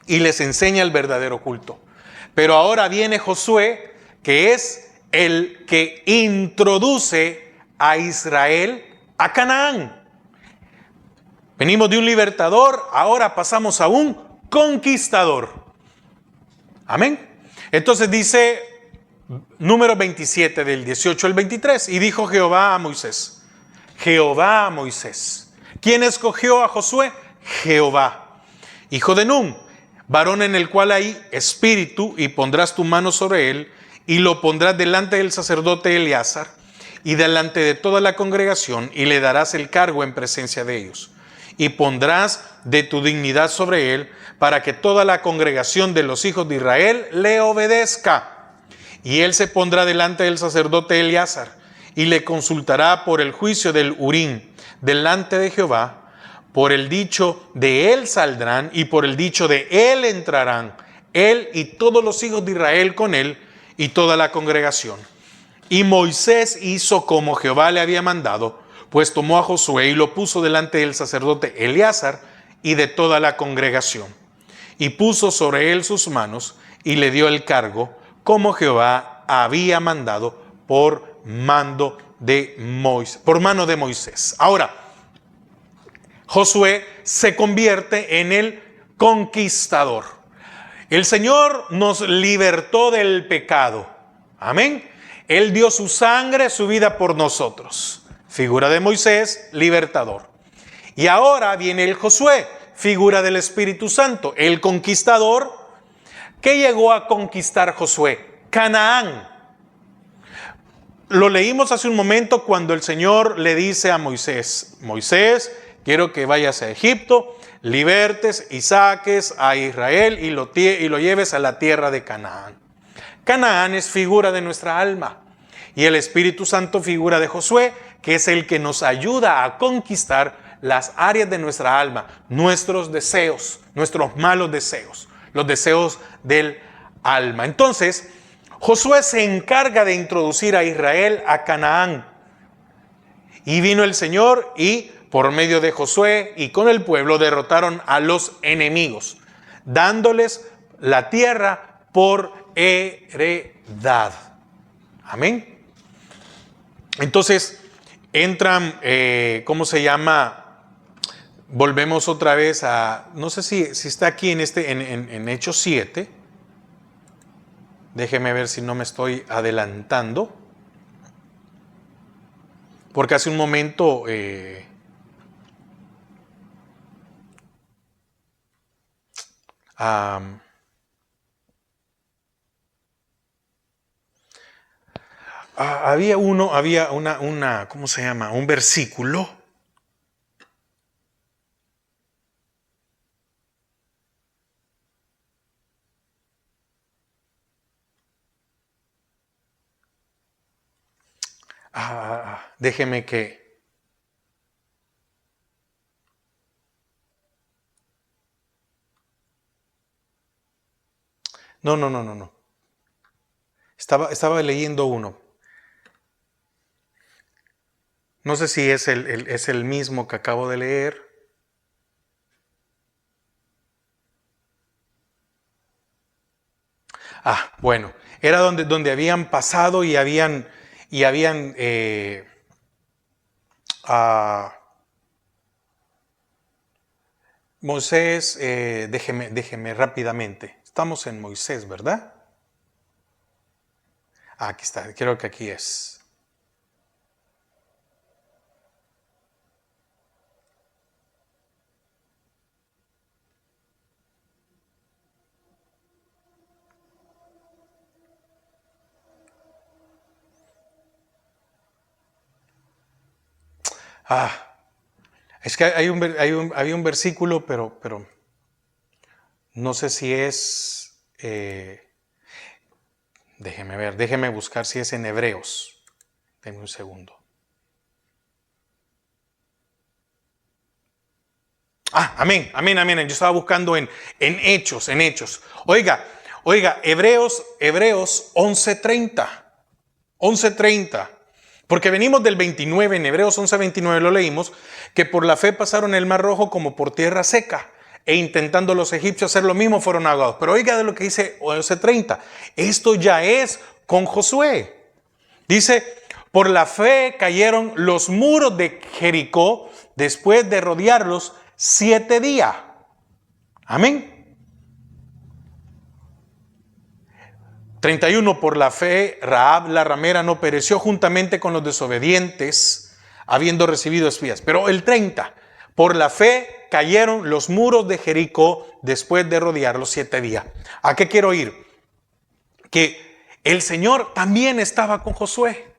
y les enseña el verdadero culto. Pero ahora viene Josué, que es el que introduce a Israel a Canaán. Venimos de un libertador, ahora pasamos a un conquistador. Amén. Entonces dice Número 27 del 18 al 23. Y dijo Jehová a Moisés. Jehová a Moisés. ¿Quién escogió a Josué? Jehová. Hijo de Nun, varón en el cual hay espíritu, y pondrás tu mano sobre él, y lo pondrás delante del sacerdote Eleazar, y delante de toda la congregación, y le darás el cargo en presencia de ellos. Y pondrás de tu dignidad sobre él, para que toda la congregación de los hijos de Israel le obedezca. Y él se pondrá delante del sacerdote Eleazar, y le consultará por el juicio del Urim, delante de Jehová. Por el dicho de él saldrán, y por el dicho de él entrarán, él y todos los hijos de Israel con él, y toda la congregación. Y Moisés hizo como Jehová le había mandado, pues tomó a Josué y lo puso delante del sacerdote Eleazar y de toda la congregación. Y puso sobre él sus manos, y le dio el cargo, como Jehová había mandado por mano de Moisés. Ahora, Josué se convierte en el conquistador. El Señor nos libertó del pecado. Amén. Él dio su sangre, su vida por nosotros. Figura de Moisés, libertador. Y ahora viene el Josué, figura del Espíritu Santo, el conquistador. ¿Qué llegó a conquistar Josué? Canaán. Lo leímos hace un momento cuando el Señor le dice a Moisés, Moisés, quiero que vayas a Egipto, libertes y saques a Israel y lo lleves a la tierra de Canaán. Canaán es figura de nuestra alma y el Espíritu Santo figura de Josué, que es el que nos ayuda a conquistar las áreas de nuestra alma, nuestros deseos, nuestros malos deseos, los deseos del alma. Entonces, Josué se encarga de introducir a Israel a Canaán. Y vino el Señor y por medio de Josué y con el pueblo derrotaron a los enemigos, dándoles la tierra por heredad. Amén. Entonces, entran, ¿cómo se llama? Volvemos otra vez a, no sé si está aquí en Hechos 7. Déjeme ver si no me estoy adelantando. Porque hace un momento había una, ¿cómo se llama? Un versículo. Déjeme que... No. Estaba leyendo uno. No sé si es el mismo que acabo de leer. Bueno, era donde habían pasado y habían Moisés, déjeme rápidamente. Estamos en Moisés, ¿verdad? Aquí está, creo que aquí es. Ah, es que había un versículo, pero no sé si es... déjeme ver, déjeme buscar si es en Hebreos. Denme un segundo. Amén, amén, amén. Yo estaba buscando en Hechos, en Hechos. Oiga, Hebreos 11:30. 11:30. Porque venimos del 29, en Hebreos 11:29 lo leímos, que por la fe pasaron el mar rojo como por tierra seca, e intentando los egipcios hacer lo mismo fueron ahogados. Pero oiga de lo que dice 11:30. Esto ya es con Josué. Dice, por la fe cayeron los muros de Jericó después de rodearlos 7 días. Amén. 31, por la fe, Rahab la ramera no pereció juntamente con los desobedientes, habiendo recibido espías. Pero el 30, por la fe cayeron los muros de Jericó después de rodearlos 7 días. ¿A qué quiero ir? Que el Señor también estaba con Josué.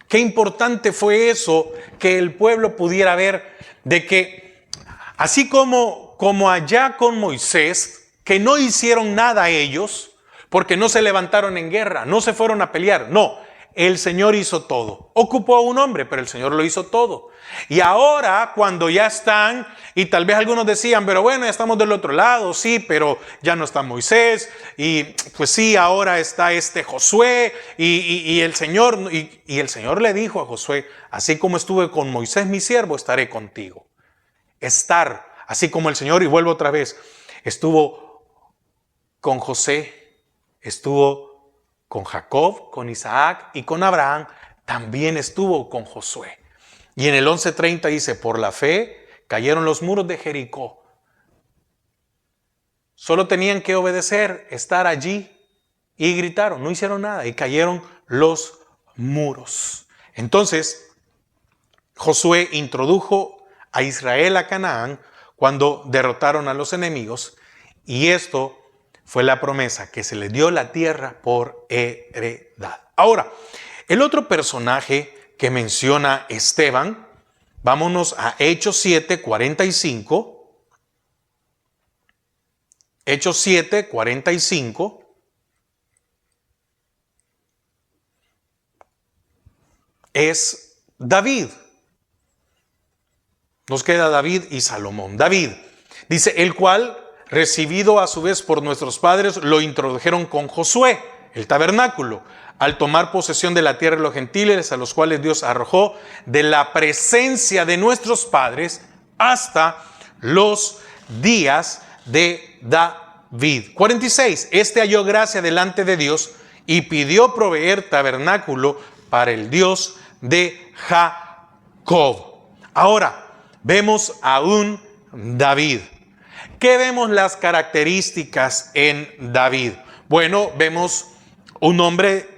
Qué importante fue eso, que el pueblo pudiera ver, de que así como allá con Moisés, que no hicieron nada ellos, porque no se levantaron en guerra, no se fueron a pelear. No, el Señor hizo todo. Ocupó a un hombre, pero el Señor lo hizo todo. Y ahora, cuando ya están, y tal vez algunos decían, pero bueno, ya estamos del otro lado, sí, pero ya no está Moisés, y pues sí, ahora está este Josué, y el Señor, y el Señor le dijo a Josué, así como estuve con Moisés mi siervo, estaré contigo. Estar, así como el Señor, y vuelvo otra vez, estuvo con José, estuvo con Jacob, con Isaac y con Abraham, también estuvo con Josué. Y en el 11:30 dice, por la fe cayeron los muros de Jericó. Solo tenían que obedecer, estar allí, y gritaron, no hicieron nada, y cayeron los muros. Entonces, Josué introdujo a Israel a Canaán cuando derrotaron a los enemigos, y esto fue la promesa, que se les dio la tierra por heredad. Ahora, el otro personaje que menciona Esteban, vámonos a Hechos 7:45. Hechos 7:45. Es David. Nos queda David y Salomón. David dice, el cual, recibido a su vez por nuestros padres, lo introdujeron con Josué, el tabernáculo, al tomar posesión de la tierra de los gentiles, a los cuales Dios arrojó de la presencia de nuestros padres hasta los días de David. 46. Este halló gracia delante de Dios y pidió proveer tabernáculo para el Dios de Jacob. Ahora, vemos a un David. ¿Qué vemos las características en David? Bueno, vemos un hombre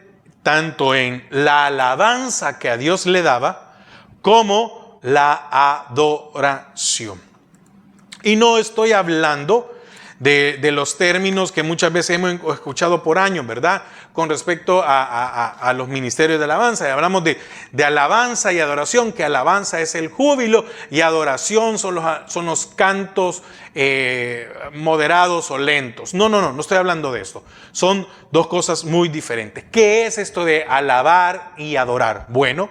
tanto en la alabanza que a Dios le daba, como la adoración. Y no estoy hablando de los términos que muchas veces hemos escuchado por años, ¿verdad? Con respecto a los ministerios de alabanza. Y hablamos de alabanza y adoración, que alabanza es el júbilo y adoración son los cantos moderados o lentos. No estoy hablando de esto. Son dos cosas muy diferentes. ¿Qué es esto de alabar y adorar? Bueno,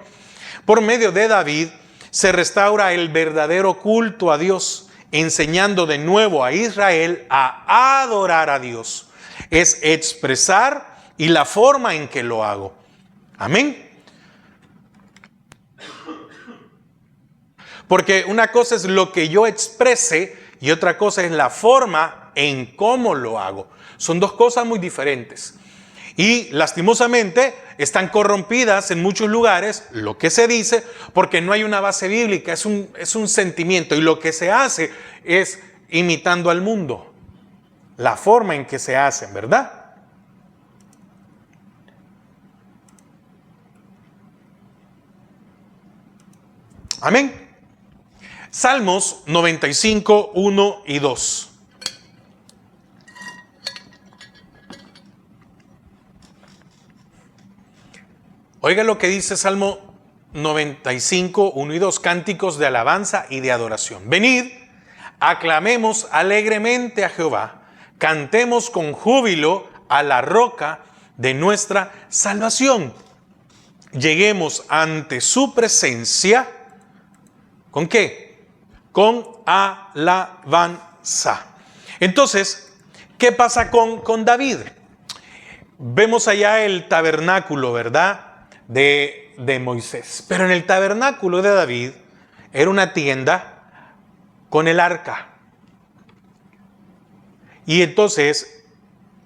por medio de David se restaura el verdadero culto a Dios, enseñando de nuevo a Israel a adorar a Dios. Es expresar y la forma en que lo hago. Amén. Porque una cosa es lo que yo exprese y otra cosa es la forma en cómo lo hago. Son dos cosas muy diferentes. Y lastimosamente están corrompidas en muchos lugares lo que se dice, porque no hay una base bíblica, es un sentimiento, y lo que se hace es imitando al mundo, la forma en que se hacen, ¿verdad? Amén. Salmos 95, 1 y 2. Oiga lo que dice Salmo 95, 1 y 2, cánticos de alabanza y de adoración. Venid, aclamemos alegremente a Jehová, cantemos con júbilo a la roca de nuestra salvación. Lleguemos ante su presencia, ¿con qué? Con alabanza. Entonces, ¿qué pasa con David? Vemos allá el tabernáculo, ¿verdad? De Moisés. Pero en el tabernáculo de David era una tienda con el arca. Y entonces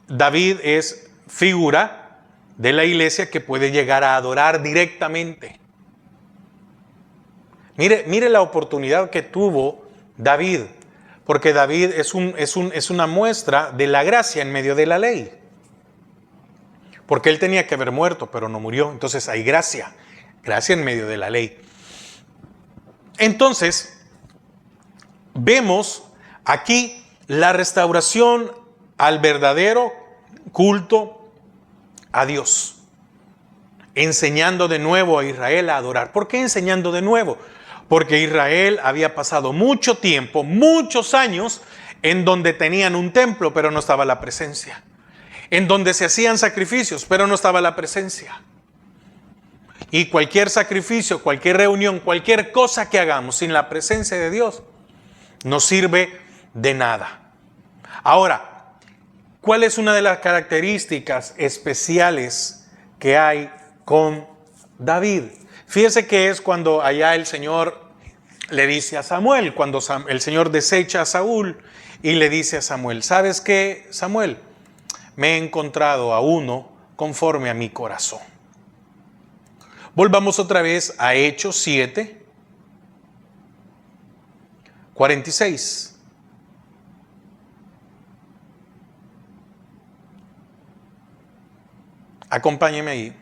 David es figura de la iglesia que puede llegar a adorar directamente. Mire la oportunidad que tuvo David, porque David es una muestra de la gracia en medio de la ley. Porque él tenía que haber muerto, pero no murió. Entonces hay gracia en medio de la ley. Entonces, vemos aquí la restauración al verdadero culto a Dios. Enseñando de nuevo a Israel a adorar. ¿Por qué enseñando de nuevo? Porque Israel había pasado mucho tiempo, muchos años, en donde tenían un templo, pero no estaba la presencia. En donde se hacían sacrificios, pero no estaba la presencia. Y cualquier sacrificio, cualquier reunión, cualquier cosa que hagamos sin la presencia de Dios, no sirve de nada. Ahora, ¿cuál es una de las características especiales que hay con David? Fíjese que es cuando allá el Señor le dice a Samuel, cuando el Señor desecha a Saúl y le dice a Samuel, ¿sabes qué, Samuel? Me he encontrado a uno conforme a mi corazón. Volvamos otra vez a Hechos 7, 46. Acompáñeme ahí.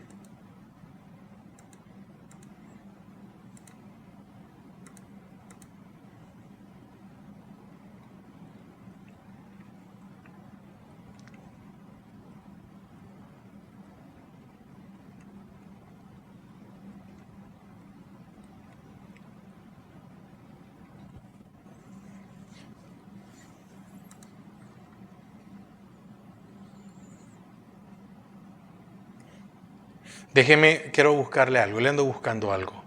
Déjeme, quiero buscarle algo, le ando buscando algo.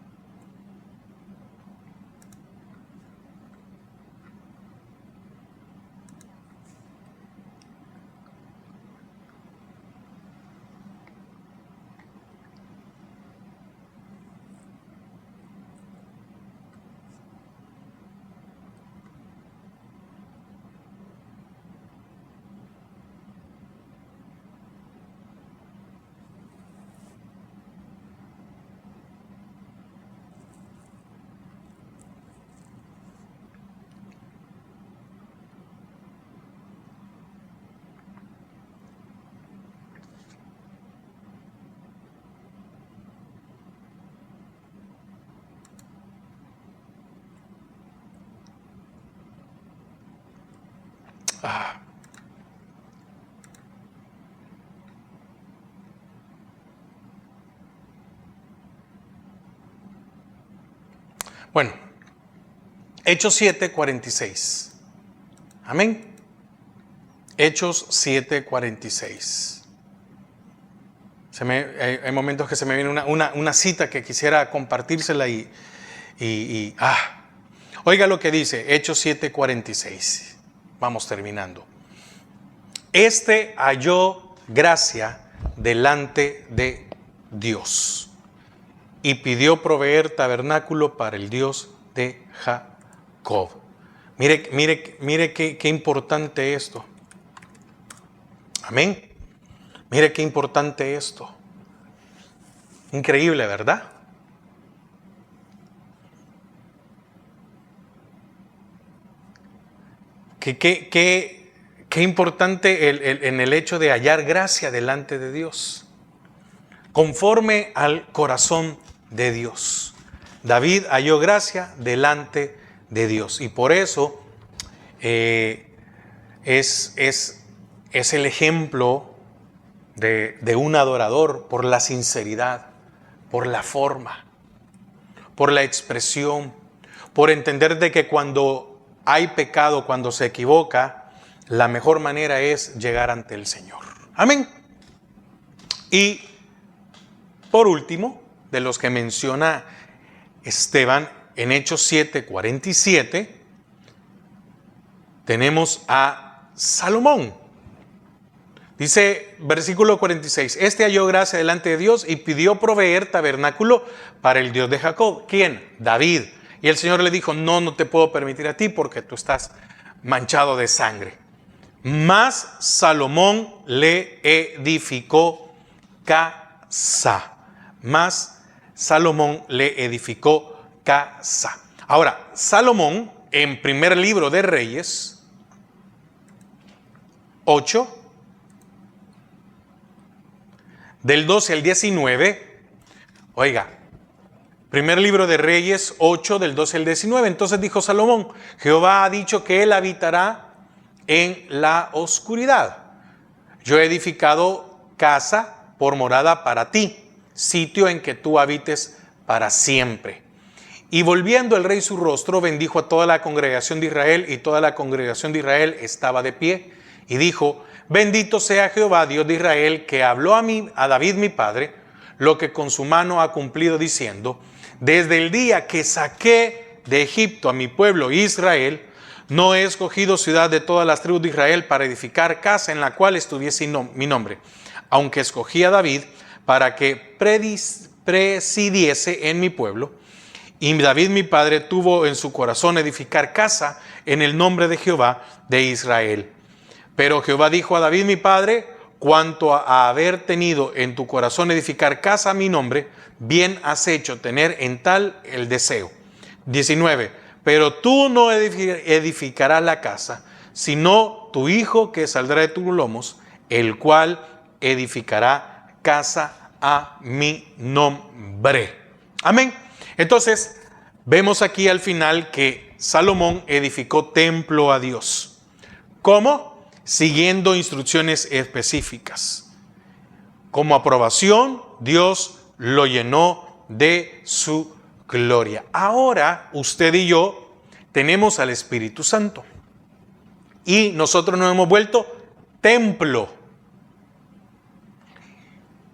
Bueno, Hechos 7, 46. Amén. Hechos 7, 46. Hay momentos que se me viene una cita que quisiera compartírsela Oiga lo que dice Hechos 7, 46. Vamos terminando. Este halló gracia delante de Dios y pidió proveer tabernáculo para el Dios de Jacob. Mire qué importante esto. Amén. Mire qué importante esto. Increíble, ¿verdad? Qué importante en el hecho de hallar gracia delante de Dios, conforme al corazón de Dios. David halló gracia delante de Dios y por eso es el ejemplo de un adorador por la sinceridad, por la forma. por la expresión, por entender de que cuando hay pecado, cuando se equivoca, la mejor manera es llegar ante el Señor. Amén. Y por último, de los que menciona Esteban en Hechos 7:47, tenemos a Salomón. Dice versículo 46, este halló gracia delante de Dios y pidió proveer tabernáculo para el Dios de Jacob. ¿Quién? David. Y el Señor le dijo, no te puedo permitir a ti porque tú estás manchado de sangre. Mas Salomón le edificó casa. Mas Salomón le edificó casa. Ahora, Salomón, en primer libro de Reyes, 8, del 12 al 19, oiga, primer libro de Reyes 8, del 12 al 19, entonces dijo Salomón, Jehová ha dicho que él habitará en la oscuridad. Yo he edificado casa por morada para ti, sitio en que tú habites para siempre. Y volviendo el rey su rostro, bendijo a toda la congregación de Israel, y toda la congregación de Israel estaba de pie, y dijo, bendito sea Jehová, Dios de Israel, que habló a David mi padre, lo que con su mano ha cumplido diciendo, desde el día que saqué de Egipto a mi pueblo Israel, no he escogido ciudad de todas las tribus de Israel para edificar casa en la cual estuviese mi nombre, aunque escogí a David para que presidiese en mi pueblo. Y David mi padre tuvo en su corazón edificar casa en el nombre de Jehová de Israel. Pero Jehová dijo a David mi padre, cuanto a haber tenido en tu corazón edificar casa a mi nombre, bien has hecho tener en tal el deseo. 19. Pero tú no edificarás la casa, sino tu hijo que saldrá de tus lomos, el cual edificará casa a mi nombre. Amén. Entonces, vemos aquí al final que Salomón edificó templo a Dios. ¿Cómo? Siguiendo instrucciones específicas. Como aprobación, Dios lo llenó de su gloria. Ahora, usted y yo tenemos al Espíritu Santo. Y nosotros nos hemos vuelto templo.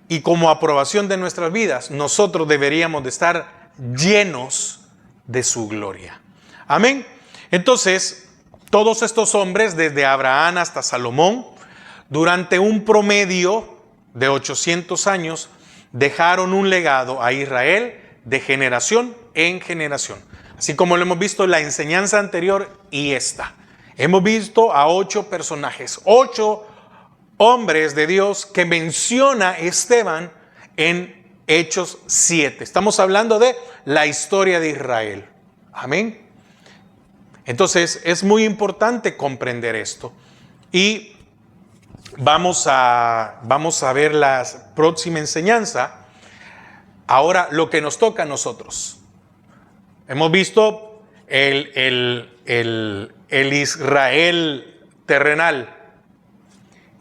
Y como aprobación de nuestras vidas, nosotros deberíamos de estar llenos de su gloria. Amén. Entonces, todos estos hombres, desde Abraham hasta Salomón, durante un promedio de 800 años, dejaron un legado a Israel de generación en generación. Así como lo hemos visto en la enseñanza anterior y esta. Hemos visto a 8 personajes, 8 hombres de Dios que menciona Esteban en Hechos 7. Estamos hablando de la historia de Israel. Amén. Entonces es muy importante comprender esto. Y vamos a ver la próxima enseñanza. Ahora lo que nos toca a nosotros. Hemos visto el Israel terrenal.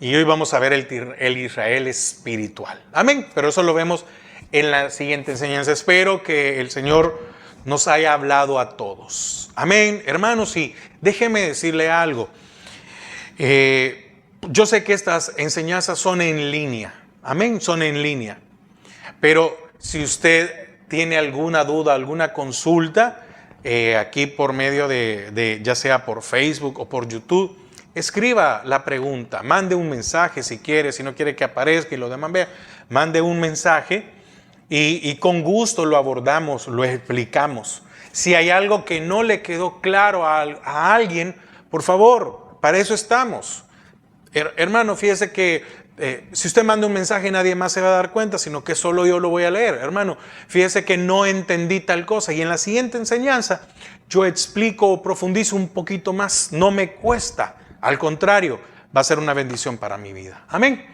Y hoy vamos a ver el Israel espiritual. Amén. Pero eso lo vemos en la siguiente enseñanza. Espero que el Señor nos haya hablado a todos. Amén. Hermanos, y déjeme decirle algo. Yo sé que estas enseñanzas son en línea. Amén. Son en línea. Pero si usted tiene alguna duda, alguna consulta, aquí por medio de ya sea por Facebook o por YouTube, escriba la pregunta, mande un mensaje si quiere, si no quiere que aparezca y los demás vean, mande un mensaje y con gusto lo abordamos, lo explicamos. Si hay algo que no le quedó claro a alguien, por favor, para eso estamos. Hermano, fíjese que si usted manda un mensaje nadie más se va a dar cuenta, sino que solo yo lo voy a leer. Hermano, fíjese que no entendí tal cosa y en la siguiente enseñanza yo explico o profundizo un poquito más. No me cuesta, al contrario, va a ser una bendición para mi vida. Amén.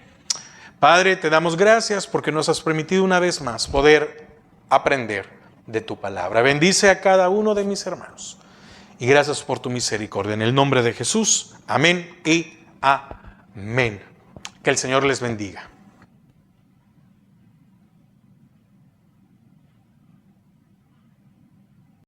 Padre, te damos gracias porque nos has permitido una vez más poder aprender de tu palabra. Bendice a cada uno de mis hermanos y gracias por tu misericordia. En el nombre de Jesús, amén y amén. Que el Señor les bendiga.